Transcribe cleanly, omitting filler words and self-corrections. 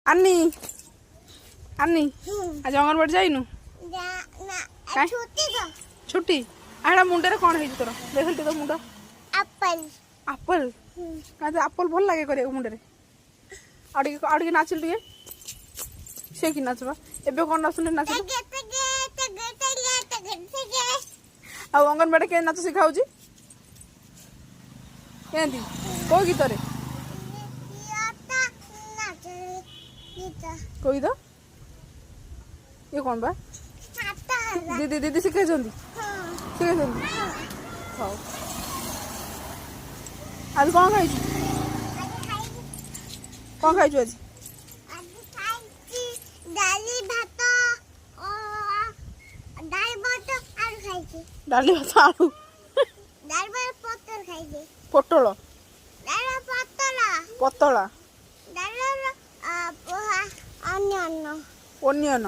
आनी आनी आज अंगनवाड़ी जाइनु छुट्टी आड़ा मुंडे कौन है तोर देख तो मुंड एप्पल एप्पल एप्पल भल लगे कर मुंडे आड़े नाचिल टे से कि नाचबा एबे कौन नाचुले नाच आ अंगनवाड़ी के नाच सिखाऊ केंती को गीत रे कोई तो ये कौन बा दीदी दीदी सिखाई हाँ आज कौन खाई कौन खाई आज डाली भात आलू पोटल पतला ओनियन